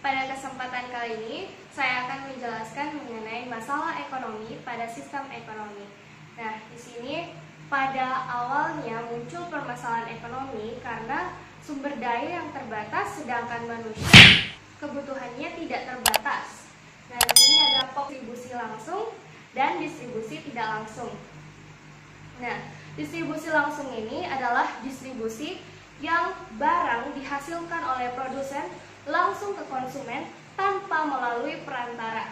Pada kesempatan kali ini, saya akan menjelaskan mengenai masalah ekonomi pada sistem ekonomi. Nah, di sini pada awalnya muncul permasalahan ekonomi karena sumber daya yang terbatas, sedangkan manusia kebutuhannya tidak terbatas. Nah, di sini ada distribusi langsung dan distribusi tidak langsung. Nah, distribusi langsung ini adalah distribusi yang barang dihasilkan oleh produsen langsung ke konsumen tanpa melalui perantara.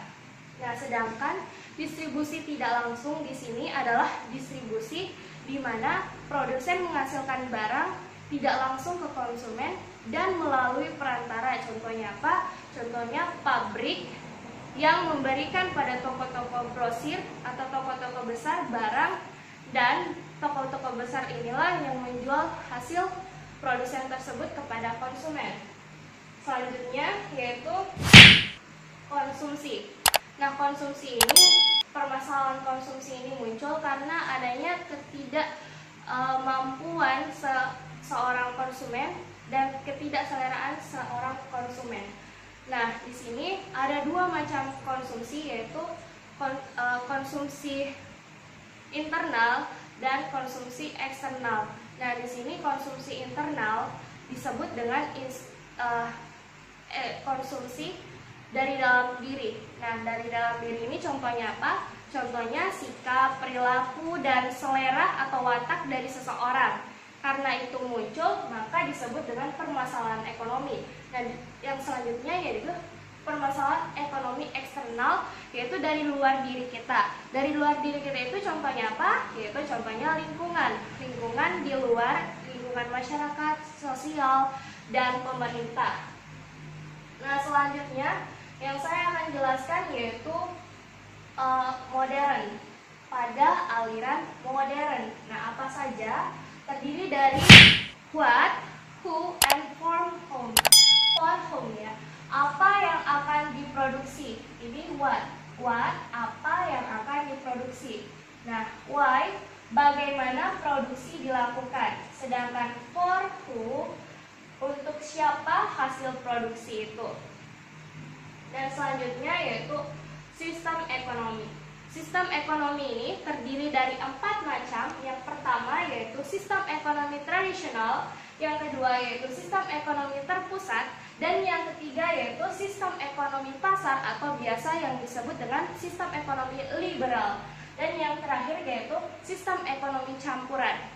Nah, sedangkan distribusi tidak langsung di sini adalah distribusi di mana produsen menghasilkan barang tidak langsung ke konsumen dan melalui perantara. Contohnya apa? Contohnya pabrik yang memberikan pada toko-toko grosir atau toko-toko besar barang, dan toko-toko besar inilah yang menjual hasil produsen tersebut kepada konsumen. Selanjutnya yaitu konsumsi. Nah, konsumsi ini, permasalahan konsumsi ini muncul karena adanya ketidakmampuan seorang konsumen dan ketidakseleraan seorang konsumen. Nah, di sini ada dua macam konsumsi, yaitu konsumsi internal dan konsumsi eksternal. Nah, di sini konsumsi internal disebut dengan konsumsi dari dalam diri. Nah, dari dalam diri ini contohnya apa? Contohnya sikap, perilaku, dan selera atau watak dari seseorang. Karena itu muncul, maka disebut dengan permasalahan ekonomi. Nah, yang selanjutnya yaitu permasalahan ekonomi eksternal, yaitu dari luar diri kita. Dari luar diri kita itu contohnya apa? Yaitu contohnya lingkungan. Lingkungan di luar, lingkungan masyarakat, sosial, dan pemerintah. Nah, selanjutnya yang saya akan jelaskan yaitu modern. Pada aliran modern. Nah, apa saja? Terdiri dari what, who, and for whom. For whom ya. Apa yang akan diproduksi? Ini what, apa yang akan diproduksi. Nah, why, bagaimana produksi dilakukan. Sedangkan for who, untuk siapa hasil produksi itu. Dan selanjutnya yaitu sistem ekonomi. Sistem ekonomi ini terdiri dari 4 macam. Yang pertama yaitu sistem ekonomi tradisional, yang kedua yaitu sistem ekonomi terpusat, dan yang ketiga yaitu sistem ekonomi pasar atau biasa yang disebut dengan sistem ekonomi liberal, dan yang terakhir yaitu sistem ekonomi campuran.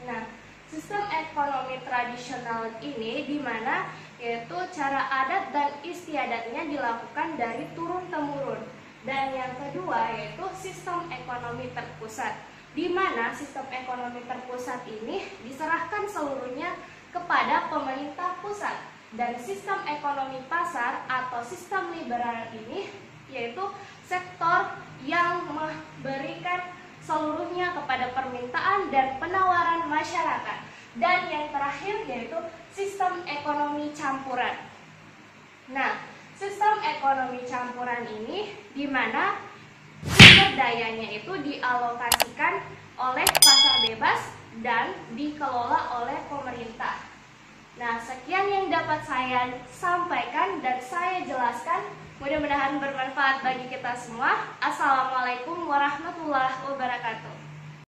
Nah, sistem ekonomi tradisional ini di mana yaitu cara adat dan istiadatnya dilakukan dari turun-temurun. Dan yang kedua yaitu sistem ekonomi terpusat, di mana sistem ekonomi terpusat ini diserahkan seluruhnya kepada pemerintah pusat. Dan sistem ekonomi pasar atau sistem liberal ini yaitu sektor yang memberikan seluruhnya kepada permintaan dan penawaran masyarakat. Dan yang terakhir yaitu sistem ekonomi campuran. Nah, sistem ekonomi campuran ini di mana sumber dayanya itu dialokasikan oleh pasar bebas dan dikelola oleh pemerintah. Nah, sekian yang dapat saya sampaikan dan saya jelaskan. Mudah-mudahan bermanfaat bagi kita semua. Assalamualaikum warahmatullahi wabarakatuh.